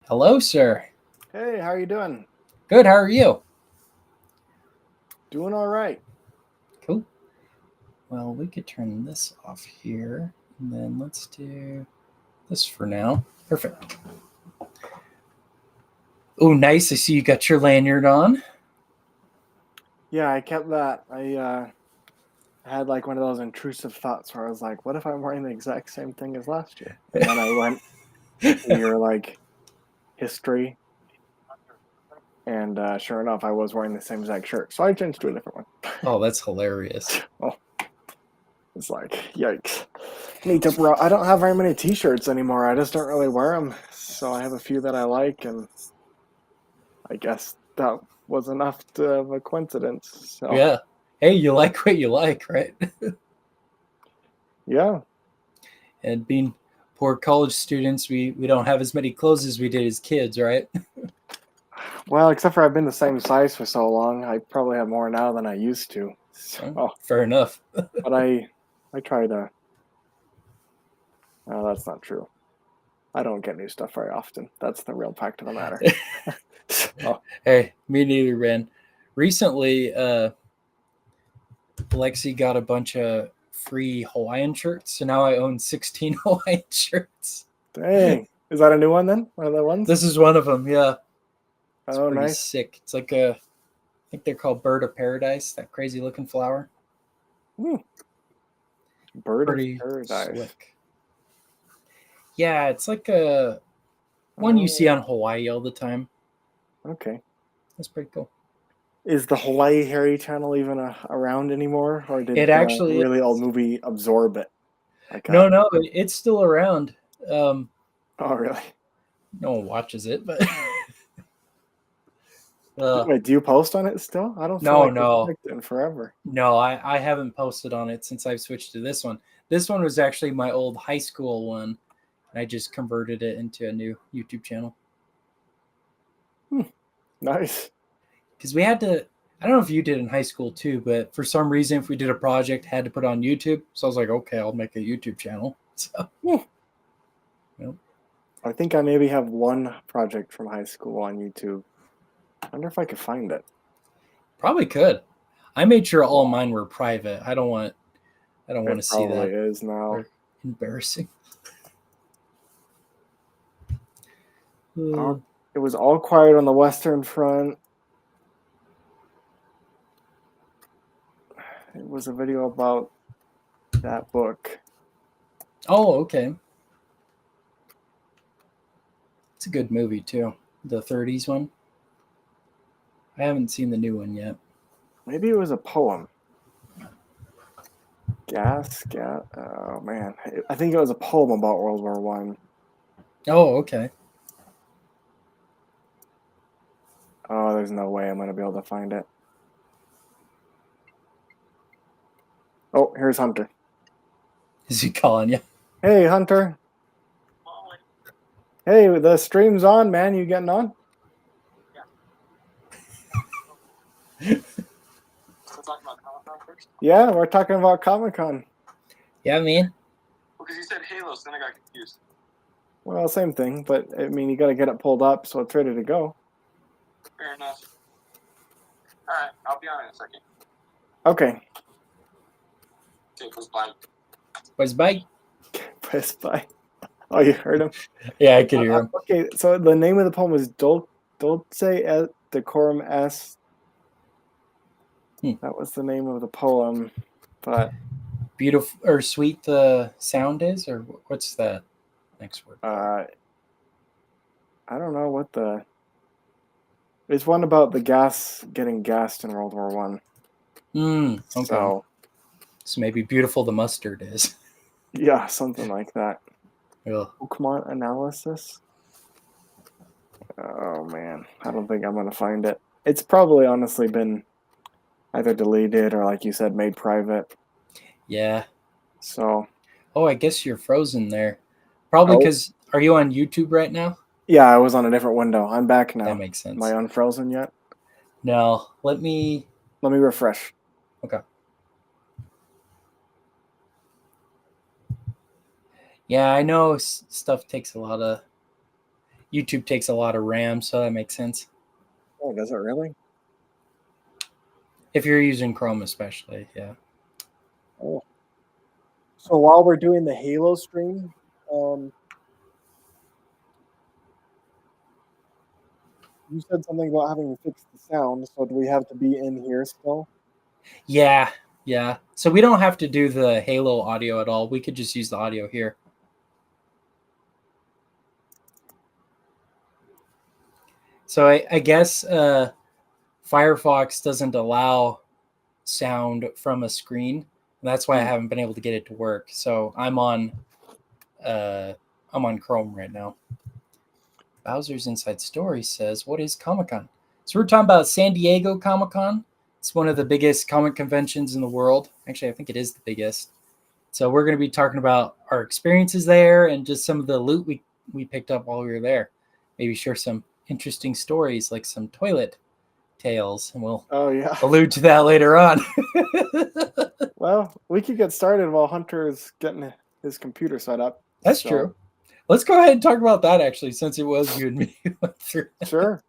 Hello, sir. Hey, how are you doing? Good. How are you? Doing all right. Cool. Well, we could turn this off here, and then let's do this for now. Perfect. Oh, nice. I see you got your lanyard on. Yeah, I kept that. I had like one of those intrusive thoughts where I was like, what if I'm wearing the exact same thing as last year? And then I went to your like history, and sure enough, I was wearing the same exact shirt. So I changed to a different one. Oh, that's hilarious. Oh, it's like, yikes. I don't have very many t-shirts anymore. I just don't really wear them. So I have a few that I like, and I guess that was enough of a coincidence. So Yeah. Hey, you like what you like, right? yeah. And being poor college students, we don't have as many clothes as we did as kids, right? Well, except for I've been the same size for so long, I probably have more now than I used to. So, Fair enough. but I try to. No, that's not true. I don't get new stuff very often. That's the real fact of the matter. So, Hey, me neither, man. Recently, Lexi got a bunch of free Hawaiian shirts, so now I own 16 Hawaiian shirts. dang, is that a new one then? One of the ones? This is one of them, yeah. It's Oh, pretty nice. sick. It's like I think they're called Bird of Paradise, that crazy looking flower. Bird Pretty of Paradise. slick. Yeah, it's like a one you see on Hawaii all the time. Okay. That's pretty cool. Is the Hawaii Harry channel even around anymore, or did It the actually really is. old movie absorb it? Like No, it's still around. Oh, really? No one watches it, but Wait, do you post on it still? I don't feel no, like I've no, checked it in forever. no. I haven't posted on it since I've switched to this one. This one was actually my old high school one. I just converted it into a new YouTube channel. Nice. Because we had to, I don't know if you did in high school too, but for some reason, if we did a project, had to put it on YouTube. So I was like, okay, I'll make a YouTube channel. So, Yep. Yep. I think I maybe have one project from high school on YouTube. I wonder if I could find it. Probably could. I made sure all mine were private. I don't want to see that. Probably is now. Or embarrassing. It was All Quiet on the Western Front. It was a video about that book. Oh, okay. It's a good movie too. The 30s one. I haven't seen the new one yet. Maybe it was a poem. Gas. Oh man, I think it was a poem about World War One. Oh, okay. Oh, there's no way I'm gonna be able to find it. Oh, here's Hunter. Is he calling you? Hey, Hunter. Hey, the stream's on, man. You getting on? Yeah, we're talking about Comic-Con. Yeah, man. Because you said Halo, so then I got confused. Well, same thing, but I mean, you got to get it pulled up so it's ready to go. Fair enough. Alright, I'll be on in a second. Okay. Okay, goes by. Where's Bite? Press by. Oh, you heard him? Yeah, I could hear him. Okay, so the name of the poem is Dulce et Decorum Est. That was the name of the poem, but beautiful or sweet the sound is, or what's that next word? I don't know what the It's one about the gas getting gassed in World War One. Okay. So So maybe Beautiful the Mustard is. yeah, something like that. Ugh. Pokemon analysis. Oh man, I don't think I'm gonna find it. It's probably honestly been either deleted or, like you said, made private. Yeah. So Oh, I guess you're frozen there. Probably Oh. because are you on YouTube right now? yeah, I was on a different window. I'm back now. That makes sense. Am I unfrozen yet? No, let me. Let me refresh. Okay. Yeah, I know stuff takes a lot of. YouTube takes a lot of RAM, so that makes sense. Oh, does it really? If you're using Chrome, especially, yeah. Oh. So while we're doing the Halo stream, you said something about having to fix the sound. So do we have to be in here still? Yeah, yeah. So we don't have to do the Halo audio at all. We could just use the audio here. So I guess Firefox doesn't allow sound from a screen. And that's why I haven't been able to get it to work. So I'm on Chrome right now. Bowser's Inside Story says, "What is Comic-Con?" So we're talking about San Diego Comic-Con. It's one of the biggest comic conventions in the world. Actually, I think it is the biggest. So we're going to be talking about our experiences there and just some of the loot we picked up while we were there. Maybe share some interesting stories like some toilet tales, and we'll allude to that later on. Well, we could get started while Hunter's getting his computer set up. That's true. Let's go ahead and talk about that, actually, since it was you and me who went through. Sure.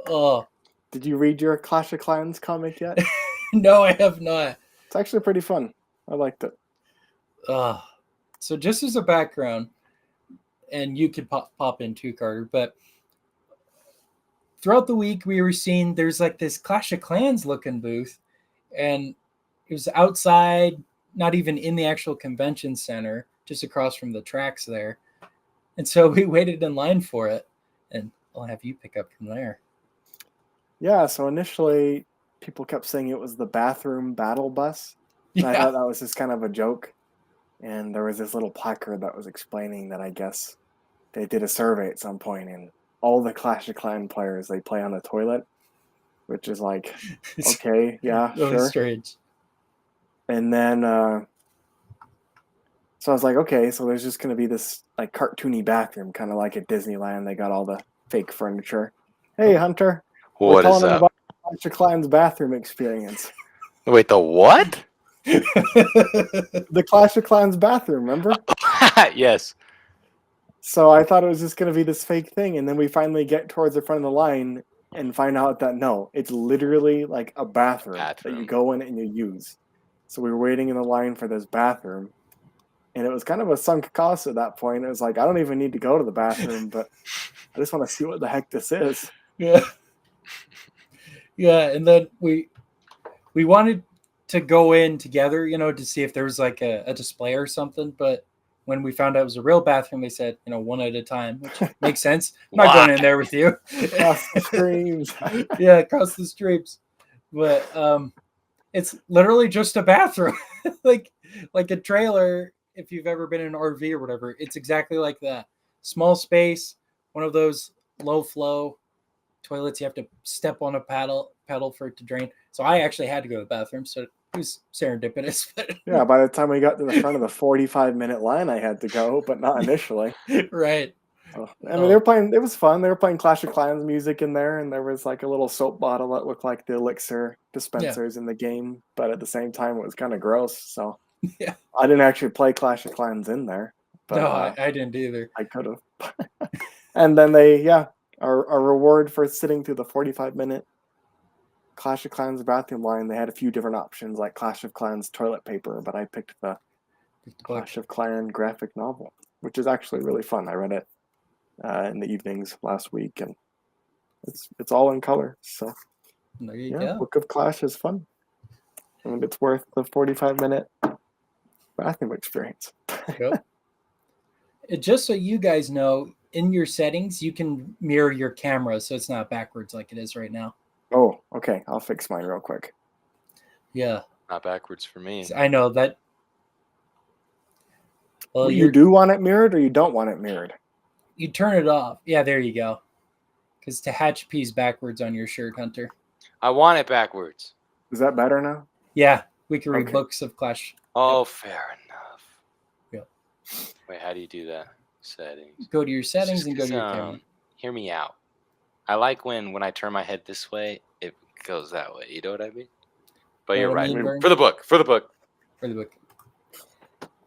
Oh. Did you read your Clash of Clans comic yet? No, I have not. It's actually pretty fun. I liked it. So just as a background, and you could pop in too, Carter, but throughout the week we were seeing there's like this Clash of Clans looking booth, and it was outside, not even in the actual convention center, just across from the tracks there. And so we waited in line for it, and I'll have you pick up from there. Yeah, so initially people kept saying it was the bathroom battle bus. And I thought that was just kind of a joke. And there was this little placard that was explaining that I guess they did a survey at some point, and all the Clash of Clans players, they play on the toilet, which is like, okay, yeah, really sure. Strange. And then, so I was like, okay, so there's just going to be this like cartoony bathroom, kind of like at Disneyland. They got all the fake furniture. Hey, Hunter. What is that? About Clash of Clans bathroom experience. Wait, the what? The Clash of Clans bathroom, remember? Yes. So I thought it was just going to be this fake thing, and then we finally get towards the front of the line and find out that no, it's literally like a bathroom that you go in and you use. So we were waiting in the line for this bathroom, and it was kind of a sunk cost at that point. It was like, I don't even need to go to the bathroom, but I just want to see what the heck this is. Yeah. Yeah, and then we wanted to go in together, to see if there was like a display or something, but when we found out it was a real bathroom, they said, one at a time, which makes sense. I'm not going in there with you. Across the streams. Yeah, across the streets. But it's literally just a bathroom. like a trailer, if you've ever been in an RV or whatever, it's exactly like that. Small space, one of those low flow toilets you have to step on a pedal for it to drain. So I actually had to go to the bathroom, so it was serendipitous. But yeah, by the time we got to the front of the 45-minute line, I had to go, but not initially. Right. So, I mean, they were playing. It was fun. They were playing Clash of Clans music in there, and there was like a little soap bottle that looked like the elixir dispensers in the game, but at the same time, it was kind of gross. So yeah, I didn't actually play Clash of Clans in there. But, no, I didn't either. I could have. And then our reward for sitting through the 45-minute Clash of Clans bathroom line, they had a few different options like Clash of Clans toilet paper, but I picked the Clash of Clans graphic novel, which is actually really fun. I read it in the evenings last week, and it's all in color. So there you go. Book of Clash is fun, and it's worth the 45-minute bathroom experience. Yep. Just so you guys know, in your settings, you can mirror your camera so it's not backwards like it is right now. Oh, okay. I'll fix mine real quick. Yeah, Not backwards for me. I know that. Well, You do want it mirrored, or you don't want it mirrored? you turn it off. Yeah, there you go. Because Tehachapi's backwards on your shirt, Hunter. I want it backwards. Is that better now? Yeah, we can read Okay. books of Clash. Oh, fair enough. Yep. Wait, how do you do that? Settings. Go to your It's settings just and go to your 'cause, camera. Hear me out. I like when I turn my head this way, it goes that way. You know what I mean? But Know you're what I right. mean, Vern? For the book. For the book. For the book.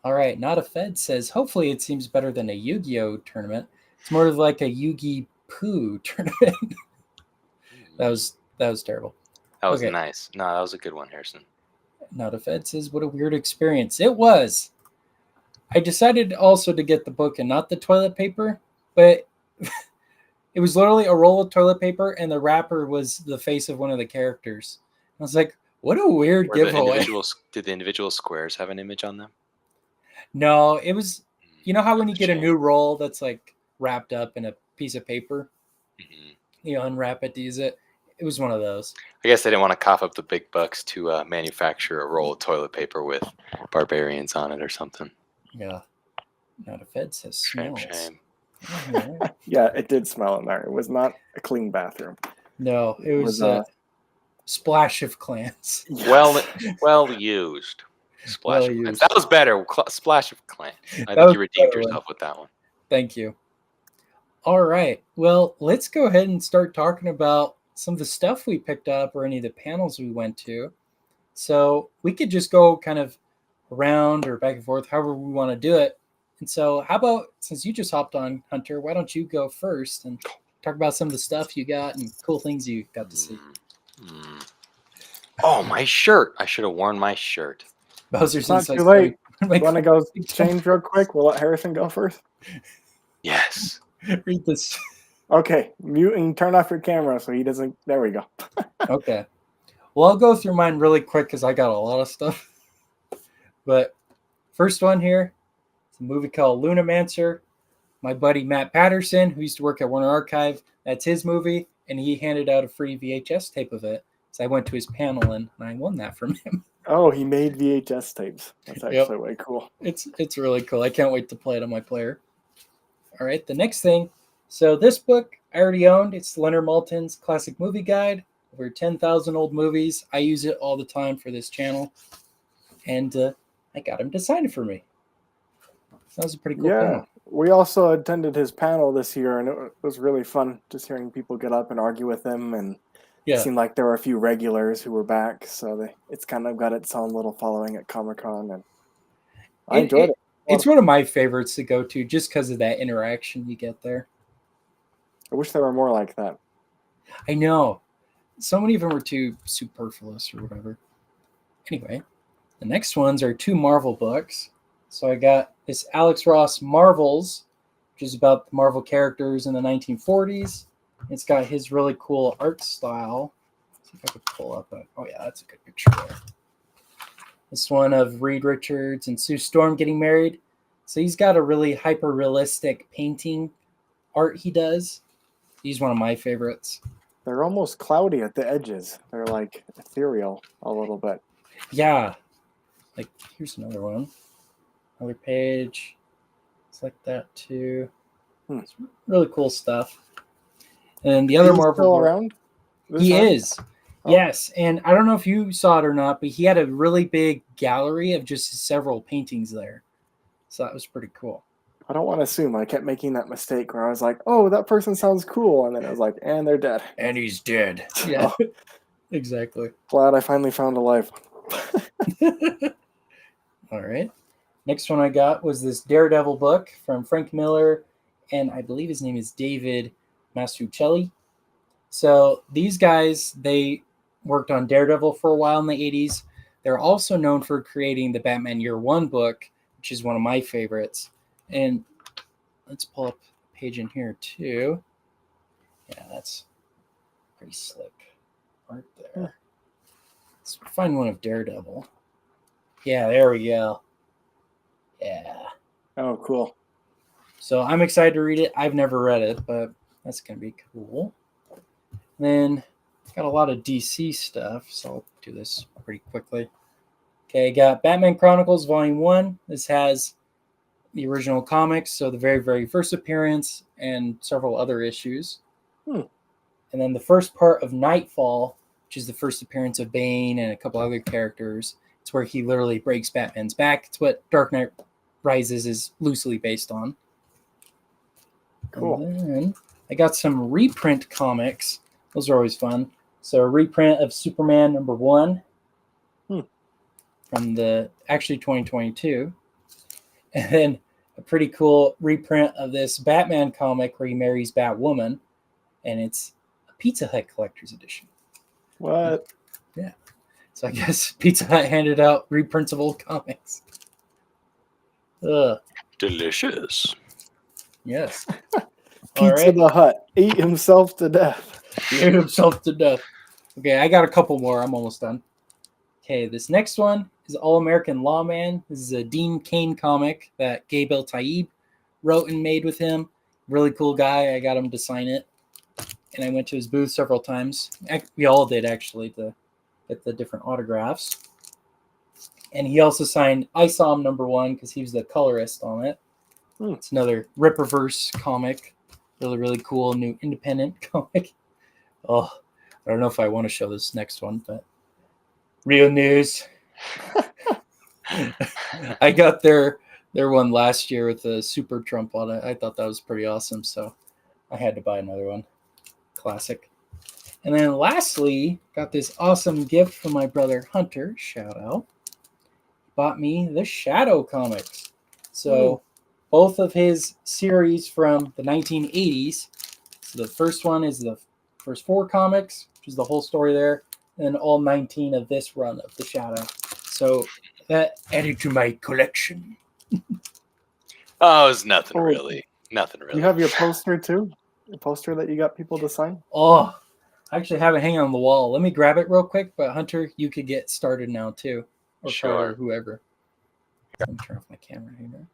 All right, Not a Fed says, hopefully it seems better than a Yu-Gi-Oh tournament. It's more like a Yu-Gi Poo tournament. that was terrible. That was Okay. nice. No, that was a good one, Harrison. Not a Fed says, what a weird experience. It was. I decided also to get the book and not the toilet paper, but it was literally a roll of toilet paper and the wrapper was the face of one of the characters. I was like, what a weird Were the giveaway. did the individual squares have an image on them? No, it was, you know how when you That's a get a new roll that's like wrapped up in a piece of paper, Mhm. you unwrap it to use it? It was one of those. I guess they didn't want to cough up the big bucks to manufacture a roll of toilet paper with barbarians on it or something. Yeah. Not a Fed says Shame, smells. shame. Yeah. Yeah, it did smell in there. It was not a clean bathroom. No, it was Was, a splash of clans. Well used. Splash Well of clans. used. That was better. Splash of clans. I That think was you redeemed better one. yourself with that one. Thank you. All right. Well, let's go ahead and start talking about some of the stuff we picked up or any of the panels we went to. So we could just go kind of around or back and forth, however we want to do it. And so, how about, since you just hopped on, Hunter, why don't you go first and talk about some of the stuff you got and cool things you got to see? Oh, my shirt. I should have worn my shirt. Bowser's It's not Inside too late. Story. Want to go change real quick? We'll let Harrison go first. Yes. Read this. Okay, mute and turn off your camera so he doesn't. There we go. Okay. Well, I'll go through mine really quick because I got a lot of stuff. But first one here, it's a movie called Lunamancer. My buddy Matt Patterson, who used to work at Warner Archive, that's his movie, and he handed out a free VHS tape of it. So I went to his panel and I won that from him. Oh, he made VHS tapes. That's Yep. actually way cool. It's really cool. I can't wait to play it on my player. All right, the next thing. So this book I already owned. It's Leonard Maltin's Classic Movie Guide. Over 10,000 old movies. I use it all the time for this channel. And I got him to sign it for me. That was a pretty cool Yeah, panel. we also attended his panel this year, and it was really fun just hearing people get up and argue with him. And Yeah. it seemed like there were a few regulars who were back, so it's kind of got its own little following at Comic-Con, and I enjoyed it. It's one of my favorites to go to just because of that interaction you get there. I wish there were more like that. I know. So many of them were too superfluous or whatever. Anyway, the next ones are 2 Marvel books. So I got this Alex Ross Marvels, which is about the Marvel characters in the 1940s. It's got his really cool art style. Let's see if I could pull up a. Oh, yeah, that's a good picture there. This one of Reed Richards and Sue Storm getting married. So he's got a really hyper-realistic painting art he does. He's one of my favorites. They're almost cloudy at the edges. They're like ethereal a little bit. Yeah. Like, here's another one. Another page. It's like that too. It's really cool stuff. And the other Is he Marvel still book- around? He time? is. Oh. Yes. And I don't know if you saw it or not, but he had a really big gallery of just several paintings there. So that was pretty cool. I don't want to assume. I kept making that mistake where I was like, "Oh, that person sounds cool," and then I was like, "And they're dead." And he's dead. Yeah. Exactly. Glad I finally found a live one. All right. Next one I got was this Daredevil book from Frank Miller, and I believe his name is David Mazzucchelli. So these guys, they worked on Daredevil for a while in the 80s. They're also known for creating the Batman Year One book, which is one of my favorites. And let's pull up a page in here too. Yeah, that's pretty slick art there. Let's find one of Daredevil. Yeah, there we go. Yeah. Oh, cool. So I'm excited to read it. I've never read it, but that's going to be cool. Then got a lot of DC stuff, so I'll do this pretty quickly. Okay, got Batman Chronicles Volume 1. This has the original comics, so the very, very first appearance and several other issues. And then the first part of Nightfall, which is the first appearance of Bane and a couple other characters. It's where he literally breaks Batman's back. It's what Dark Knight Rises is loosely based on. Cool. And then I got some reprint comics. Those are always fun. So a reprint of Superman #1 from the actually 2022. And then a pretty cool reprint of this Batman comic where he marries Batwoman. And it's a Pizza Hut collector's edition. What? Yeah. So I guess Pizza Hut handed out reprints of old comics. Ugh. Delicious. Yes. Pizza the Hut ate himself to death. He ate himself to death. Okay, I got a couple more. I'm almost done. Okay, this next one is All American Lawman. This is a Dean Cain comic that Gabe El-Taib wrote and made with him. Really cool guy. I got him to sign it. And I went to his booth several times. We all did, actually, to get the different autographs. And he also signed I Saw Him #1 because he was the colorist on it. It's another Ripperverse comic. Really, really cool new independent comic. Oh, I don't know if I want to show this next one, but real news. I got their one last year with the Super Trump on it. I thought that was pretty awesome, so I had to buy another one. Classic. And then lastly, got this awesome gift from my brother Hunter. Shout out. Bought me the Shadow comics. So both of his series from the 1980s. So the first one is the first 4 comics, which is the whole story there, and then all 19 of this run of the Shadow. So that added to my collection. Oh, it's nothing really. Nothing really. You have your poster too? The poster that you got people to sign? Oh, I actually have it hanging on the wall. Let me grab it real quick, but Hunter, you could get started now too. Or Sure. Carter, whoever. Let me turn off my camera here.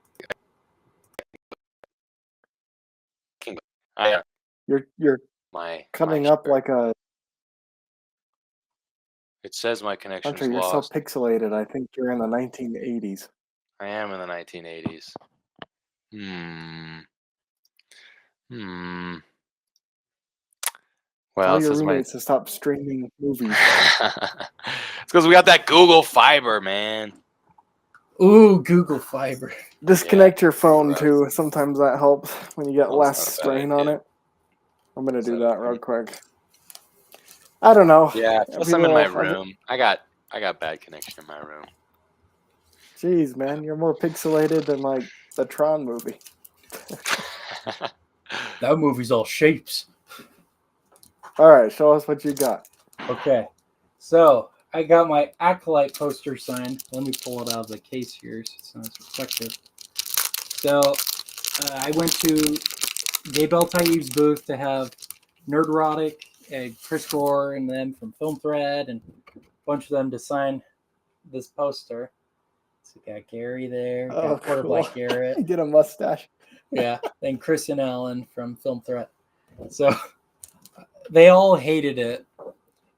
You're My coming my- up like a It says my connection's Hunter. You're so lost. pixelated. I think you're in the 1980s. I am in the 1980s. Well, Tell it your says my. roommates to stop streaming movies. It's because we got that Google Fiber, man. Ooh, Google Fiber. Disconnect your phone gross. too. Sometimes that helps when you get Well, less it's not a bad strain on idea. it. I'm gonna do Is that that a real thing? quick. I don't know. Yeah, plus I'm in my People- room. I got bad connection in my room. Jeez, man, you're more pixelated than like the Tron movie. That movie's all shapes. All right, show us what you got. Okay. So I got my Acolyte poster signed. Let me pull it out of the case here so it's not as reflective. So I went to Gabe El-Taib's booth to have Nerdrotic and Chris Gore and them from Film Thread and a bunch of them to sign this poster. So we got Gary there, got Oh, Porter cool. Black Garrett. Get a mustache. Yeah, then Chris and Alan from Film Threat. So they all hated it,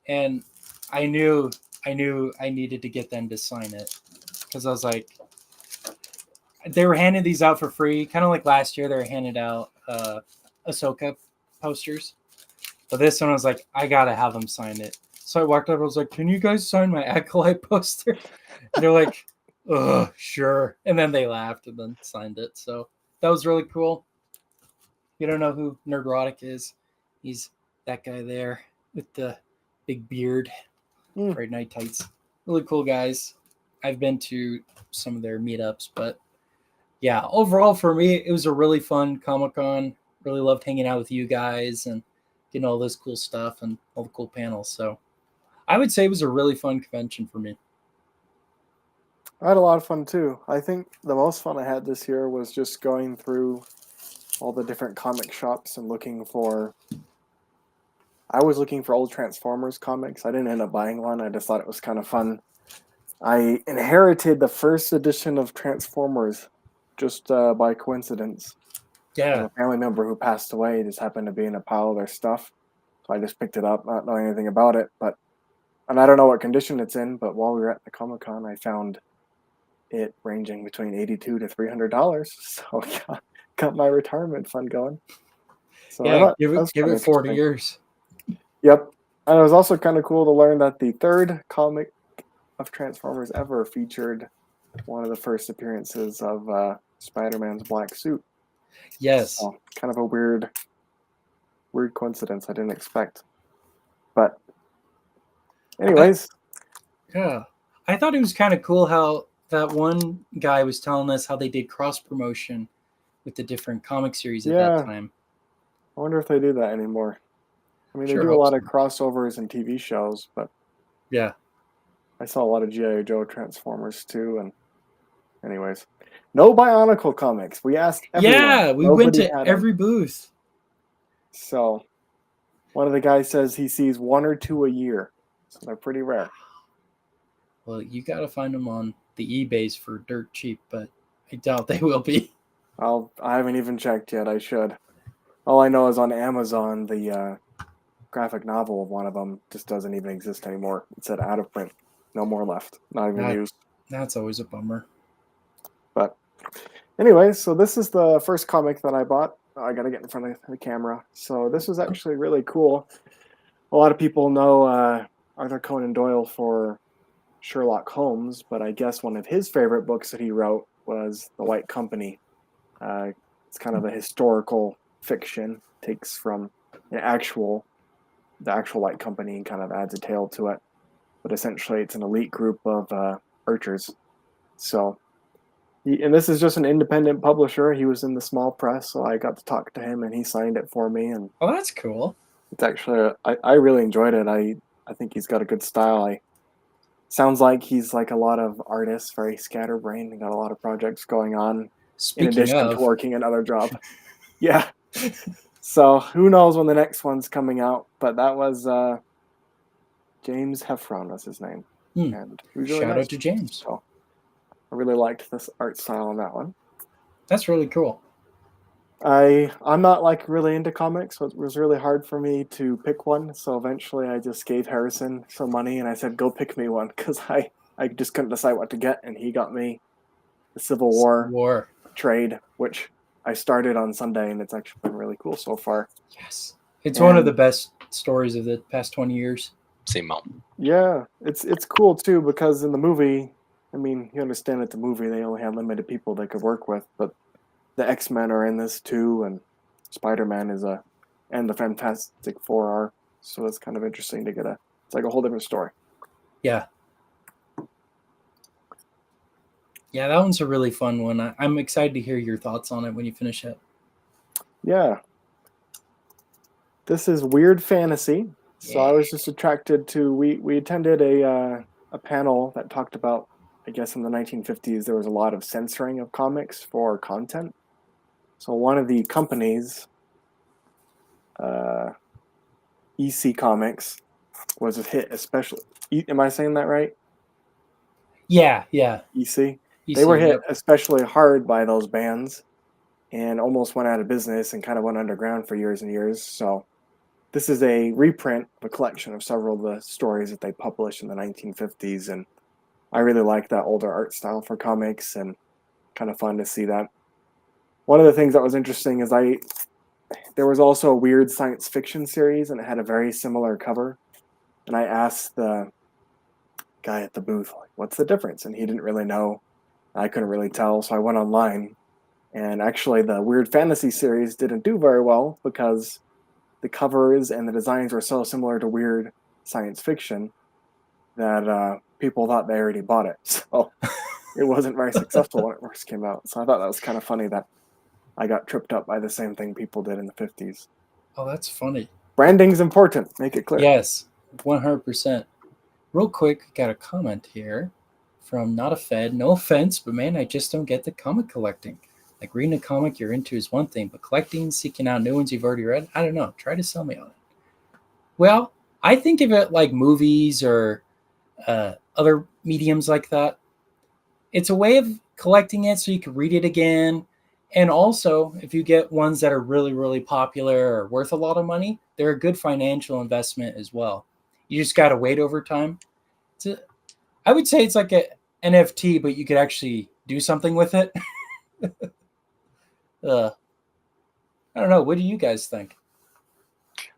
and I knew I needed to get them to sign it because I was like, they were handing these out for free, kind of like last year they were handing out Ahsoka posters, but this one I was like, I gotta have them sign it. So I walked up, I was like, can you guys sign my Acolyte poster? And they're like, oh, sure. And then they laughed and then signed it. So that was really cool. You don't know who Nerdrotic is? He's that guy there with the big beard, Friday Night Tights. Really cool guys. I've been to some of their meetups, but yeah, overall for me, it was a really fun Comic-Con. Really loved hanging out with you guys and getting all this cool stuff and all the cool panels. So I would say it was a really fun convention for me. I had a lot of fun too. I think the most fun I had this year was just going through all the different comic shops and looking for. I was looking for old Transformers comics. I didn't end up buying one. I just thought it was kind of fun. I inherited the first edition of Transformers just by coincidence. I have Yeah. a family member who passed away. It just happened to be in a pile of their stuff. So I just picked it up, not knowing anything about it. And I don't know what condition it's in, but while we were at the Comic-Con, I found it ranging between $82 to $300. So got my retirement fund going. So I Yeah, thought give that was it kinda 40 interesting. years. Yep. And it was also kind of cool to learn that the third comic of Transformers ever featured one of the first appearances of Spider-Man's black suit. Yes. So kind of a weird coincidence I didn't expect. But anyways, Yeah. I thought it was kind of cool how that one guy was telling us how they did cross promotion with the different comic series at that yeah, time. I wonder if they do that anymore. I mean, they Sure do a hope lot so. of crossovers and TV shows, but Yeah. I saw a lot of G.I. Joe Transformers too. And anyways, no Bionicle comics. We asked everyone. Yeah, we went Nobody to had 'em. every booth. So one of the guys says he sees 1 or 2 a year. So they're pretty rare. Well, you got to find them on the eBays for dirt cheap, but I doubt they will be. I haven't even checked yet. I should. All I know is on Amazon, the graphic novel of one of them just doesn't even exist anymore. It said out of print. No more left. Not even That- used. That's always a bummer. But anyway, so this is the first comic that I bought. I got to get in front of the camera. So this was actually really cool. A lot of people know Arthur Conan Doyle for Sherlock Holmes, but I guess one of his favorite books that he wrote was The White Company. It's kind of a historical fiction, takes from the actual White Company and kind of adds a tale to it. But essentially, it's an elite group of archers. So, and this is just an independent publisher. He was in the small press, so I got to talk to him, and he signed it for me. And Oh, that's cool. it's actually, I really enjoyed it. I think he's got a good style. Sounds like he's like a lot of artists, very scatterbrained, and got a lot of projects going on in Speaking addition of, to working another job. Yeah. So who knows when the next one's coming out? But that was James Heffron was his name, and he was really shout nice. out to James. So I really liked this art style on that one. That's really cool. I'm not like really into comics, so it was really hard for me to pick one. So eventually, I just gave Harrison some money and I said, "Go pick me one," because I just couldn't decide what to get, and he got me the Civil War trade, which I started on Sunday, and it's actually been really cool so far. Yes, it's one of And- the best stories of the past 20 years. Same moment. Yeah, it's cool too because in the movie, I mean, you understand it's a movie; they only had limited people they could work with, but the X-Men are in this too, and Spider-Man and the Fantastic Four are. So it's kind of interesting to it's like a whole different story. Yeah. Yeah, that one's a really fun one. I'm excited to hear your thoughts on it when you finish it. Yeah. This is Weird Fantasy. So I Yeah. was just attracted to we attended a panel that talked about, I guess in the 1950s there was a lot of censoring of comics for content. So one of the companies, EC Comics, was a hit, especially. Am I saying that right? Yeah. EC. You They were see, hit yep. especially hard by those bans, and almost went out of business and kind of went underground for years and years. So this is a reprint of a collection of several of the stories that they published in the 1950s, and I really like that older art style for comics, and kind of fun to see that. One of the things that was interesting is there was also a weird science fiction series, and it had a very similar cover. And I asked the guy at the booth, like, what's the difference? And he didn't really know. I couldn't really tell, so I went online. And actually, the Weird Fantasy series didn't do very well because the covers and the designs were so similar to weird science fiction that people thought they already bought it. So it wasn't very successful when it first came out. So I thought that was kind of funny that I got tripped up by the same thing people did in the 50s. Oh, that's funny. Branding's important. Make it clear. Yes, 100%. Real quick, got a comment here from Not a Fed. No offense, but man, I just don't get the comic collecting. Like reading a comic you're into is one thing, but collecting, seeking out new ones you've already read, I don't know. Try to sell me on it. Well, I think of it like movies or other mediums like that. It's a way of collecting it so you can read it again, And also, if you get ones that are really, really popular or worth a lot of money, they're a good financial investment as well. You just got to wait over time. I would say it's like a NFT, but you could actually do something with it. I don't know. What do you guys think?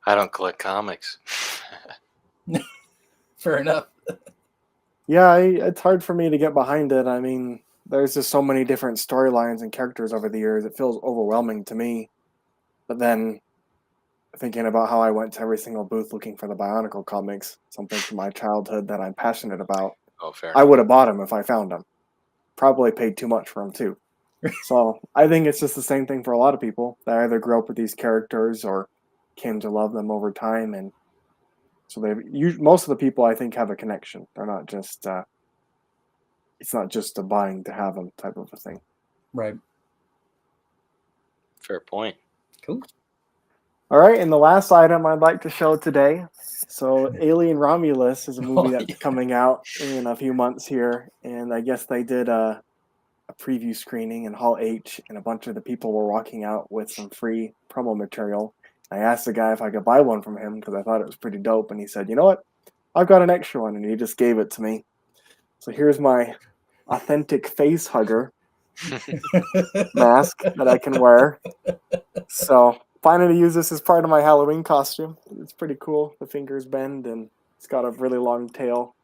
I don't collect comics. Fair enough. Yeah, it's hard for me to get behind it. I mean, there's just so many different storylines and characters over the years. It feels overwhelming to me. But then thinking about how I went to every single booth looking for the Bionicle comics, something from my childhood that I'm passionate about, Oh, fair I enough. would have bought them if I found them. Probably paid too much for them too. So I think it's just the same thing for a lot of people. They either grew up with these characters or came to love them over time, and so most of the people I think have a connection. They're not just it's not just a buying to have them type of a thing. Right. Fair point. Cool. All right, and the last item I'd like to show today. So Alien Romulus is a movie that's yeah. coming out in a few months here, and I guess they did a preview screening in Hall H, and a bunch of the people were walking out with some free promo material. I asked the guy if I could buy one from him because I thought it was pretty dope, and he said, "You know what? I've got an extra one," and he just gave it to me. So here's my authentic face hugger mask that I can wear. So planning to use this as part of my Halloween costume. It's pretty cool. The fingers bend, and it's got a really long tail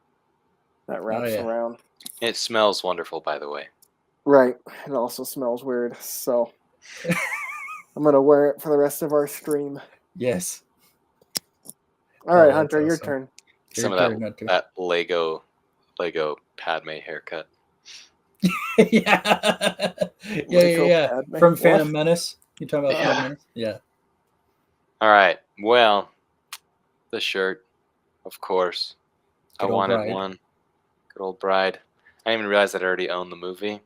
that wraps yeah. around. It smells wonderful, by the way. Right. It also smells weird. So I'm going to wear it for the rest of our stream. Yes. All right, that's Hunter, your awesome. turn. Some Your of turn, Hunter. that Lego Padme haircut. yeah. Lego Yeah. Padme. From What? Phantom Menace. You talking about Yeah. Phantom Menace? Yeah. All right. Well, the shirt, of course. Good I old wanted Bride. one. Good old Bride. I didn't even realize that I already owned the movie,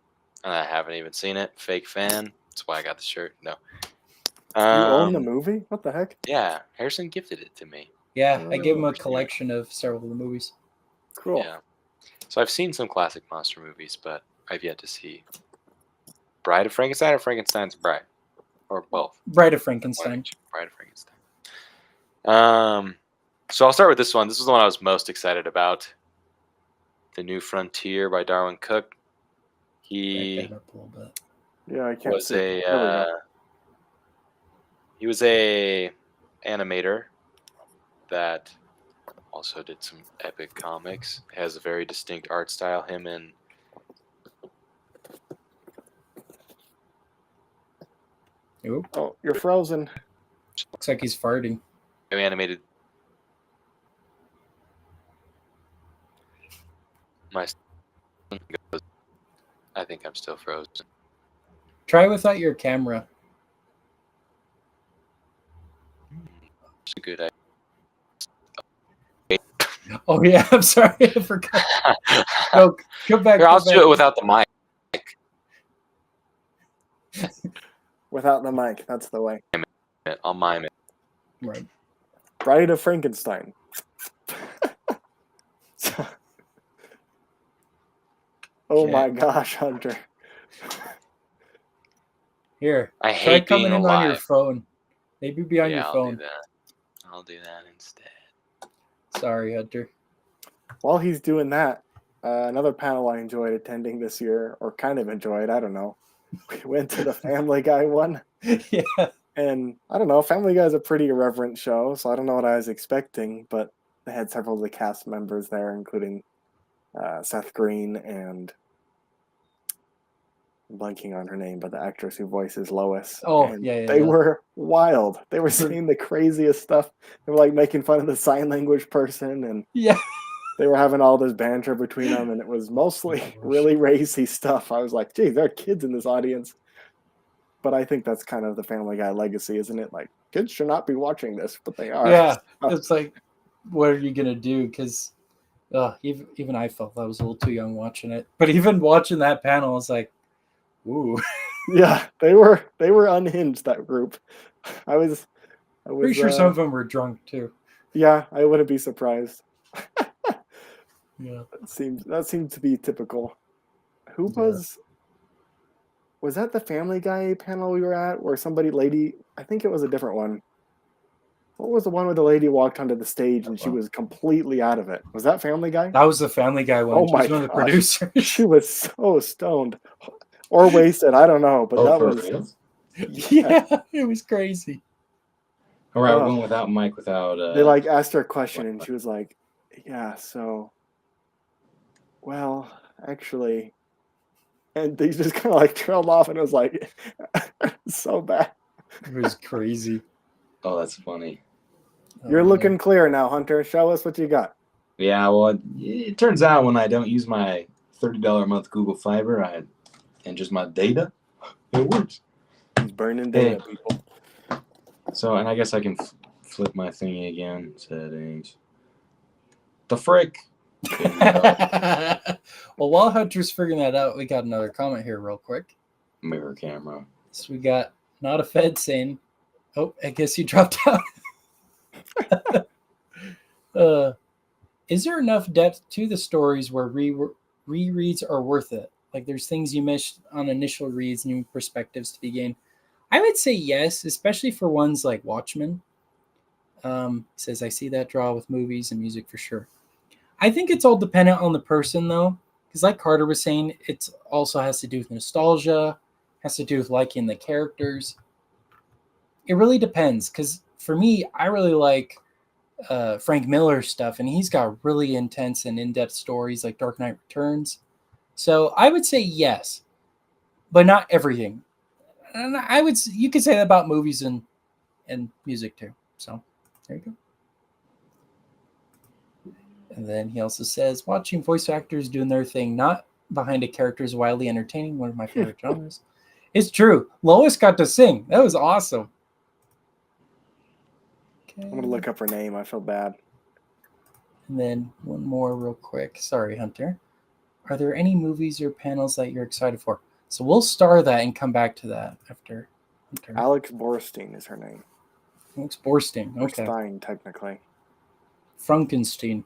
and I haven't even seen it. Fake fan. That's why I got the shirt. No. You own the movie? What the heck? Yeah, Harrison gifted it to me. Yeah, I gave him a Oh. collection of several of the movies. Cool. Yeah. So I've seen some classic monster movies, but I've yet to see Bride of Frankenstein or Frankenstein's Bride, or both. Bride of Frankenstein. Bride of Frankenstein. So I'll start with this one. This was the one I was most excited about. The New Frontier by Darwin Cook. Back He that up a little bit. Yeah, I can't was see. There we go. he was a animator that also did some epic comics. Has a very distinct art style. Him and Oop, Oh, you're frozen. looks like he's farting. animated my. I think I'm still frozen. Try without your camera. It's a good idea. Oh yeah, I'm sorry, I forgot. No, come back. Here, I'll come do back. it without the mic. Without the mic, that's the way. I'll mime it. Right. Bride of Frankenstein. Oh my gosh, Hunter. Here, I try hate coming being in on your alive. phone. Maybe be on your I'll phone. do that. I'll do that instead. Sorry, Hunter. While he's doing that, another panel I enjoyed attending this year, or kind of enjoyed, I don't know. We went to the Family Guy one. Yeah. And I don't know, Family Guy is a pretty irreverent show, so I don't know what I was expecting, but they had several of the cast members there, including Seth Green and I'm blanking on her name, but the actress who voices Lois. Oh, And yeah. they were wild. They were saying the craziest stuff. They were like making fun of the sign language person, and Yeah. they were having all this banter between them, and it was mostly really racy stuff. I was like, gee, there are kids in this audience. But I think that's kind of the Family Guy legacy, isn't it? Like, kids should not be watching this, but they are. Yeah. It's like, what are you gonna do? Because even I felt I was a little too young watching it. But even watching that panel, I was like, ooh. Yeah, they were unhinged, that group. I was Pretty sure some of them were drunk too. Yeah, I wouldn't be surprised. Yeah. That seemed to be typical. Who Yeah. was Was that the Family Guy panel we were at, where I think it was a different one. What was the one where the lady walked onto the stage and she was completely out of it? Was that Family Guy? That was the Family Guy one. Oh She was my one of the gosh. producers. She was so stoned or wasted. I don't know, but that for was real? Yeah, it was crazy. All right, we're Oh. going without Mike, without. They like asked her a question and she was like, "Yeah, so, well, actually," and they just kind of like trailed off, and it was like so bad. It was crazy. Oh, that's funny. You're Oh, looking man. clear now, Hunter. Show us what you got. Yeah, well, it turns out when I don't use my $30 a month Google Fiber, and just my data, it works. He's burning data, people. So, and I guess I can flip my thingy again. Settings. The frick. Well, while Hunter's figuring that out, we got another comment here real quick. Mirror camera. So we got Not a Fed saying, "Oh, I guess you dropped out." Is there enough depth to the stories where rereads are worth it? Like there's things you missed on initial reads, new perspectives to be gained. I would say yes, especially for ones like Watchmen. Says, I see that draw with movies and music for sure. I think it's all dependent on the person though, because like Carter was saying, it also has to do with nostalgia, has to do with liking the characters. It really depends, because for me, I really like Frank Miller stuff, and he's got really intense and in-depth stories like Dark Knight Returns. So I would say yes, but not everything. And you could say that about movies and music too. So there you go. And then he also says, watching voice actors doing their thing, not behind a character, is wildly entertaining. One of my favorite genres. It's true. Lois got to sing. That was awesome. Okay. I'm gonna look up her name. I feel bad. And then one more real quick. Sorry, Hunter. Are there any movies or panels that you're excited for? So we'll star that and come back to that after Hunter. Alex Borstein is her name. Alex Borstein. Or Okay. Stein, technically. Frankenstein.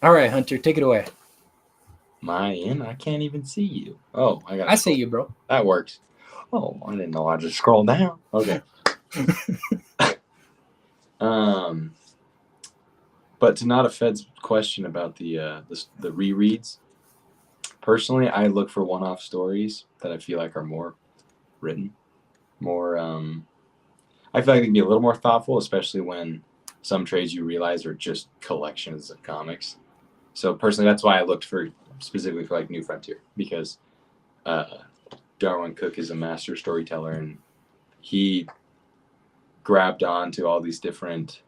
All right, Hunter, take it away. My in? I can't even see you. Oh, I got. I see you, bro. That works. Oh, I didn't know. I just scrolled down. Okay. But to Not a Fed's question about the rereads, personally, I look for one-off stories that I feel like are more written, more. I feel like they can be a little more thoughtful, especially when some trades you realize are just collections of comics. So personally, that's why I looked for specifically for like New Frontier, because Darwin Cook is a master storyteller, and he grabbed on to all these different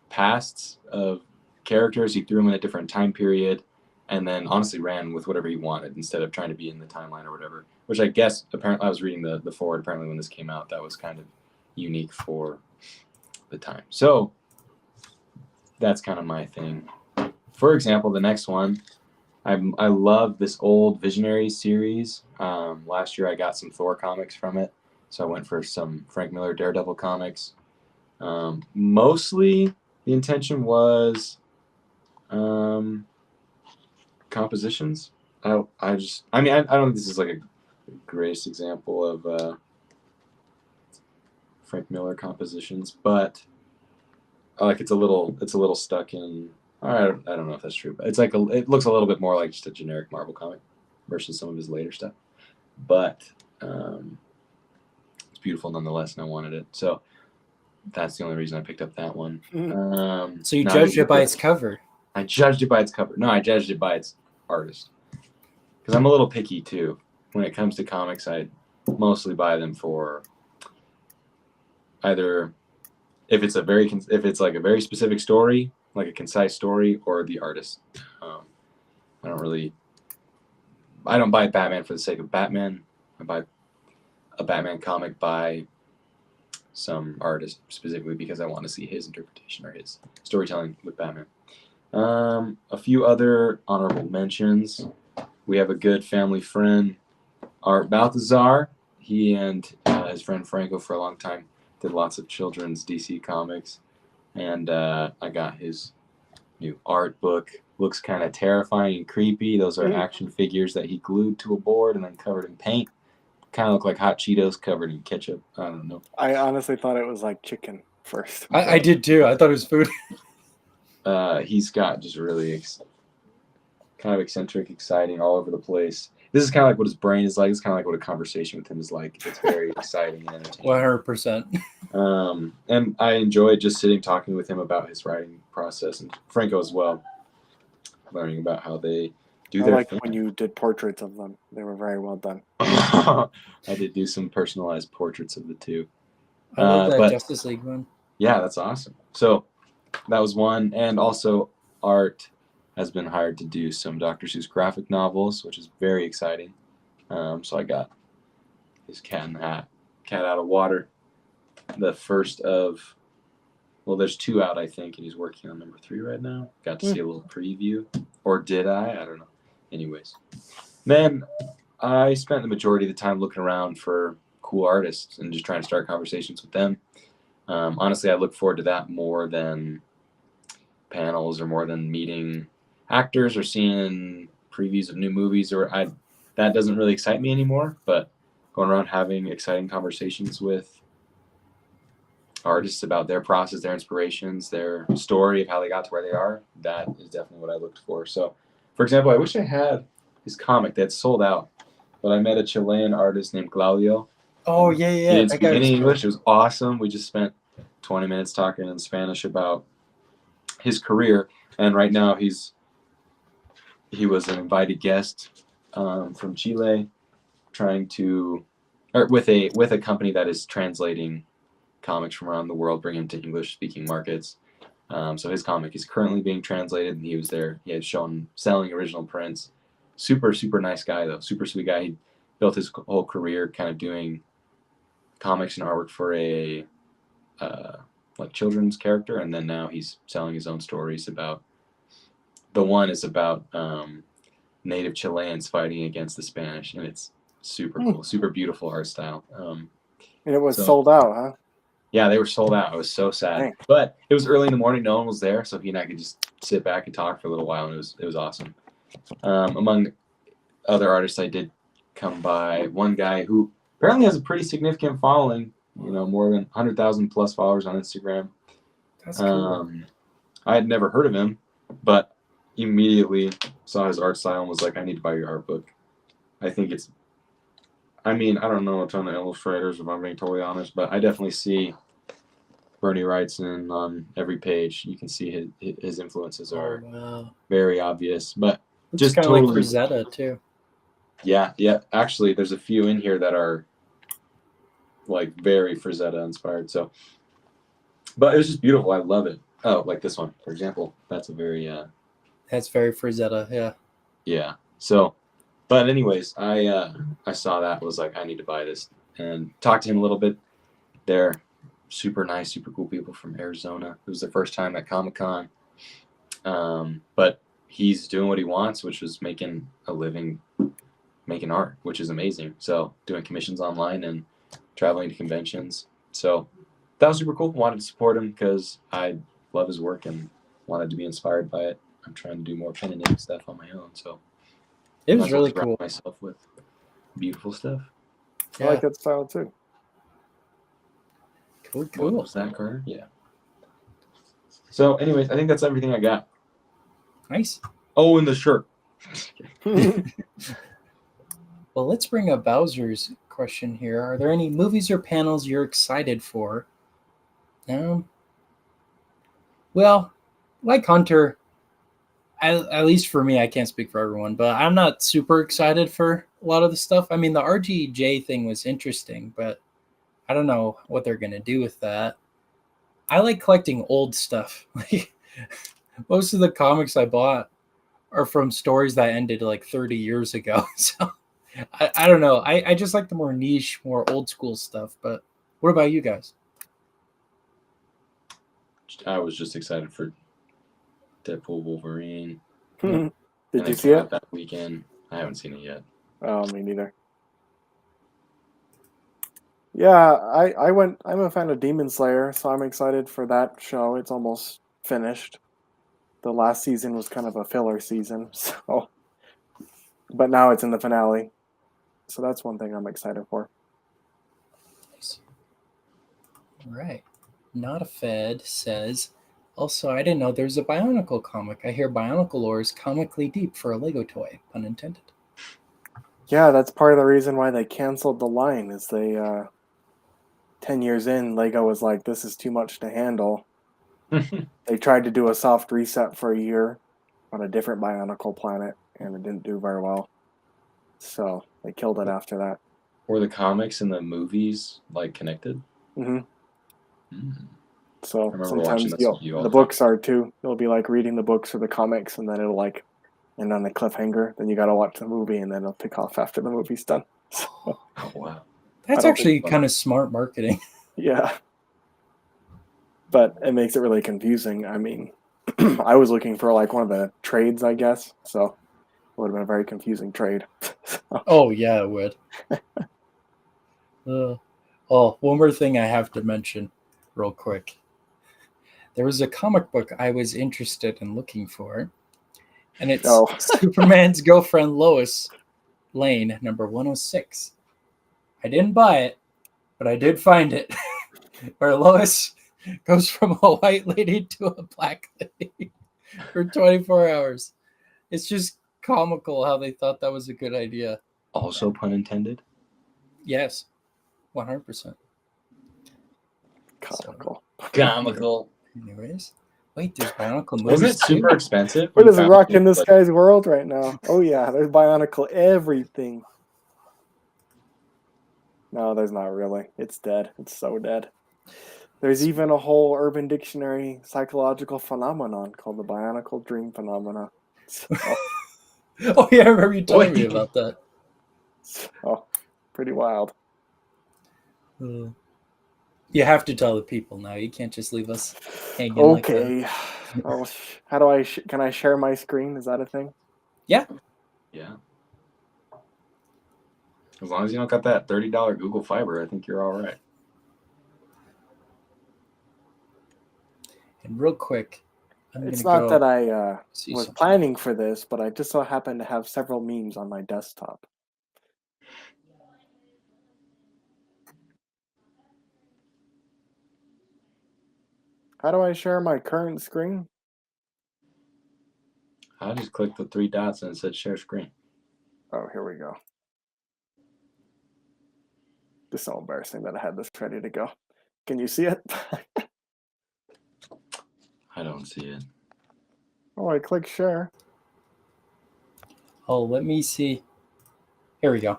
pasts of characters. He threw them in a different time period, and then honestly ran with whatever he wanted instead of trying to be in the timeline or whatever. Which I guess apparently I was reading the forward. Apparently when this came out, that was kind of unique for the time. So that's kind of my thing. For example, the next one, I love this old Visionary series. Last year I got some Thor comics from it, so I went for some Frank Miller Daredevil comics. Mostly the intention was compositions. I don't think this is like a greatest example of Frank Miller compositions, but like it's a little stuck in. I don't know if that's true, but it looks a little bit more like just a generic Marvel comic versus some of his later stuff. But it's beautiful nonetheless, and I wanted it. So that's the only reason I picked up that one. So you judged it by its cover. I judged it by its cover. No, I judged it by its artist. Because I'm a little picky too. When it comes to comics, I mostly buy them for either if it's like a very specific story, like a concise story, or the artist. I don't buy Batman for the sake of Batman. I buy a Batman comic by some artist specifically because I want to see his interpretation or his storytelling with Batman. A few other honorable mentions. We have a good family friend, Art Balthazar. He and his friend Franco for a long time did lots of children's DC comics, and I got his new art book. Looks kind of terrifying and creepy. Those are action figures that he glued to a board and then covered in paint. Kind of look like hot Cheetos covered in ketchup. I don't know. I honestly thought it was like chicken first. I did too. I thought it was food. He's got just really kind of eccentric, exciting, all over the place. This is kind of like what his brain is like. It's kind of like what a conversation with him is like. It's very exciting and entertaining. 100%. And I enjoyed just sitting talking with him about his writing process, and Franco as well, learning about how they do I their liked thing. when you did portraits of them. They were very well done. I did do some personalized portraits of the two. I love that but- Justice League one. Yeah, that's awesome. So that was one. And also Art has been hired to do some Dr. Seuss graphic novels, which is very exciting. So I got his Cat in the Hat, Cat Out of Water. The first of, well, there's 2 out, I think, and he's working on number 3 right now. Got to see a little preview. Or did I? I don't know. Anyways. Then I spent the majority of the time looking around for cool artists and just trying to start conversations with them. Honestly, I look forward to that more than panels or more than meeting actors or seeing previews of new movies. That doesn't really excite me anymore. But going around having exciting conversations with artists about their process, their inspirations, their story of how they got to where they are, that is definitely what I looked for. So, for example, I wish I had his comic that's sold out, but I met a Chilean artist named Claudio. Oh, yeah. He didn't That speak guy was any cool. English. It was awesome. We just spent 20 minutes talking in Spanish about his career, and right now he was an invited guest from Chile, with a company that is translating comics from around the world, bringing them to English-speaking markets. So his comic is currently being translated, and he was there. He had shown selling original prints. Super, super nice guy, though. Super sweet guy. He built his whole career kind of doing comics and artwork for a like children's character, and then now he's selling his own stories about. The one is about native Chileans fighting against the Spanish, and it's super cool, super beautiful art style. And it was So- sold out, huh? Yeah, they were sold out. I was so sad, Dang. but it was early in the morning. No one was there, so he and I could just sit back and talk for a little while, and it was awesome. Among other artists, I did come by one guy who apparently has a pretty significant following. More than 100,000 plus followers on Instagram. That's cool. I had never heard of him, but immediately saw his art style and was like, I need to buy your art book. I think it's, I don't know a ton of illustrators, if I'm being totally honest, but I definitely see Bernie Wrightson on every page. You can see his influences are Wow. very obvious, but It's just kind of totally- like Rosetta, too. yeah. Actually, there's a few in here that are like very Frazetta inspired. So, but it was just beautiful. I love it. Oh, like this one, for example. That's a very That's very Frazetta, yeah. yeah. So, but anyways, I saw that, was like, I need to buy this, and talked to him a little bit. They're super nice, super cool people from Arizona. It was their first time at Comic-Con. But he's doing what he wants, which was making a living making art, which is amazing. So doing commissions online and traveling to conventions. So that was super cool. Wanted to support him because I love his work and wanted to be inspired by it. I'm trying to do more pen and ink stuff on my own. So It might was as well really surround cool. myself with beautiful stuff. I like that style too. Cool, What cool. was that, Carter? Yeah. So anyways, I think that's everything I got. Nice. Oh, and the shirt. Well, let's bring up Bowser's question here. Are there any movies or panels you're excited for? Well, like Hunter, at least for me, I can't speak for everyone, but I'm not super excited for a lot of the stuff. I mean, the RGJ thing was interesting, but I don't know what they're going to do with that. I like collecting old stuff. Like most of the comics I bought are from stories that ended like 30 years ago. So I don't know. I just like the more niche, more old school stuff. But what about you guys? I was just excited for Deadpool Wolverine. Did And you it see came it? out that weekend? I haven't seen it yet. Oh, me neither. Yeah, I'm a fan of Demon Slayer, so I'm excited for that show. It's almost finished. the last season was kind of a filler season, so but now it's in the finale. So that's one thing I'm excited for. Nice. All right. Not a Fed says, also, I didn't know there's a Bionicle comic. I hear Bionicle lore is comically deep for a Lego toy, pun intended. Yeah, that's part of the reason why they canceled the line. Is they 10 years in, Lego was like, this is too much to handle. They tried to do a soft reset for a year on a different Bionicle planet, and it didn't do very well. So they killed it after that. Were the comics and the movies like connected? hmm Mm. So remember watching sometimes this with you all the the time. books are too. You'll be like reading the books or the comics, and then it'll like end on a cliffhanger. Then you got to watch the movie, and then it'll pick off after the movie's done. So, Oh wow. That's don't actually think- kind of smart marketing. yeah, but it makes it really confusing. I mean, I was looking for like one of the trades, I guess. So it would have been a very confusing trade. Oh, yeah, it would. Oh, one more thing I have to mention real quick. There was a comic book I was interested in looking for, and it's Oh. Superman's girlfriend Lois Lane, number 106. I didn't buy it, but I did find it, where Lois goes from a white lady to a black lady for 24 hours. It's just comical how they thought that was a good idea. Also pun intended. Yes, 100%. Comical. Comical. Anyways, wait, there's Bionicle movies Wasn't it too? super expensive? What We is found rock it, in this like, guy's world right now? Oh yeah, there's Bionicle everything. No, there's not really. It's dead. It's so dead. There's even a whole Urban Dictionary psychological phenomenon called the Bionicle Dream Phenomena. So, Oh yeah, I remember you telling me Wait. about that. so pretty wild. You have to tell the people now. You can't just leave us hanging like that. Okay. Oh, how do I? Can I share my screen? Is that a thing? Yeah. As long as you don't got that $30 Google Fiber, I think you're all right. And real quick, I'm It's gonna not go that I see was something. planning for this, but I just so happen to have several memes on my desktop. How do I share my current screen? I just clicked the three dots and it said share screen. Oh, here we go. Just so embarrassing that I had this ready to go. Can you see it? I don't see it. Oh, I click share. Oh, let me see. Here we go.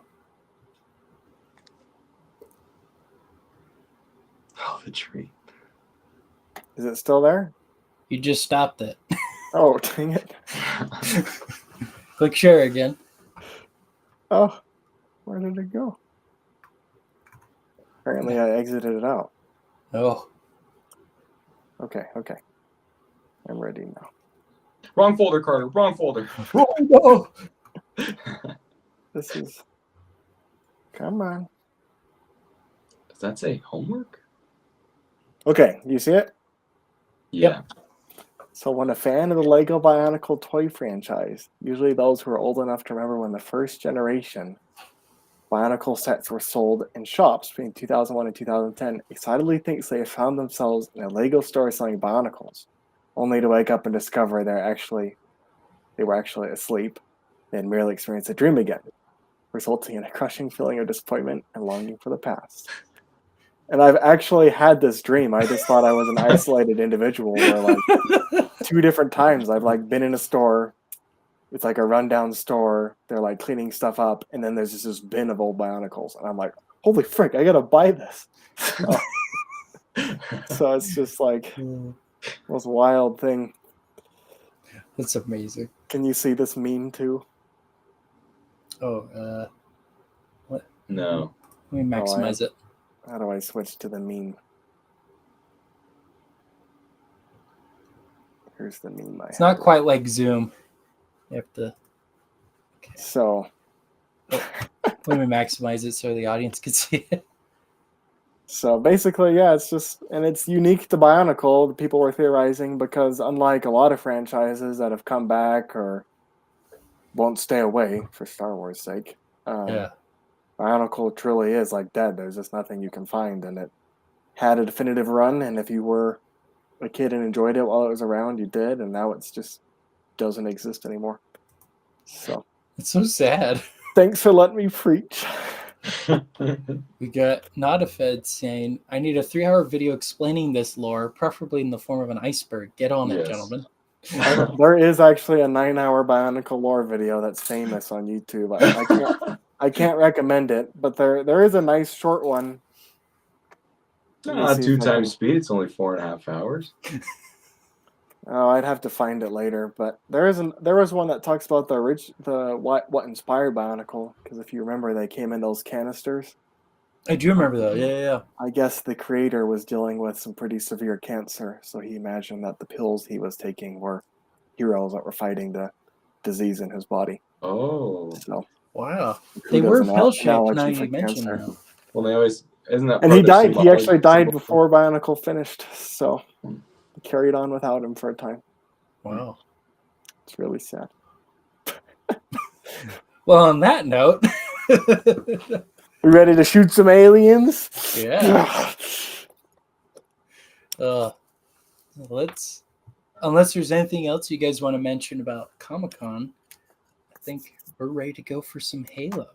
Oh, the tree. Is it still there? You just stopped it. Oh, dang it. Click share again. Oh, where did it go? Apparently I exited it out. Oh, Okay. I'm ready now. Wrong folder, Carter. Wrong folder. oh no! This is... Come on. Does that say homework? Okay, you see it? Yeah. So when a fan of the Lego Bionicle toy franchise, usually those who are old enough to remember when the first generation Bionicle sets were sold in shops between 2001 and 2010, excitedly thinks they have found themselves in a Lego store selling Bionicles, only to wake up and discover they were actually asleep and merely experienced a dream again, resulting in a crushing feeling of disappointment and longing for the past. And I've actually had this dream. I just thought I was an isolated individual where like 2 different times I've like been in a store. It's like a rundown store. They're like cleaning stuff up, and then there's just this bin of old Bionicles, and I'm like, "Holy frick! I gotta buy this!" So it's just like the most wild thing. That's amazing. Can you see this meme too? Oh, No. let me maximize it. How do I switch to the meme? Here's the meme. It's not quite like Zoom. You have to. Okay. So Let me maximize it so the audience can see it. So basically, yeah, it's just, and it's unique to Bionicle. The people were theorizing because unlike a lot of franchises that have come back or won't stay away for Star Wars' sake, Yeah. Bionicle truly is like dead. There's just nothing you can find, and it had a definitive run. And if you were a kid and enjoyed it while it was around, you did, and now it's just doesn't exist anymore. So It's so sad. thanks for letting me preach. We got Not a Fed saying, I need a 3-hour video explaining this lore, preferably in the form of an iceberg. Get on it, Yes. gentlemen. There is actually a 9-hour Bionicle lore video that's famous on YouTube. I can't recommend it, but there is a nice short one. Let me Not see if 2 I can- times speed. It's only 4.5 hours. Oh, I'd have to find it later, but there was one that talks about what inspired Bionicle, because if you remember, they came in those canisters. I do remember though. Yeah. I guess the creator was dealing with some pretty severe cancer, so he imagined that the pills he was taking were heroes that were fighting the disease in his body. Oh. So Wow. who They were doesn't pill have shaped analogy now for you mentioned cancer? that. Well, they always isn't that. And part he of their died. He symbology- actually died symbol- before Bionicle finished, so he carried on without him for a time. Wow. It's really sad. Well, on that note, We ready to shoot some aliens? yeah. Let's, unless there's anything else you guys want to mention about Comic-Con, I think we're ready to go for some Halo.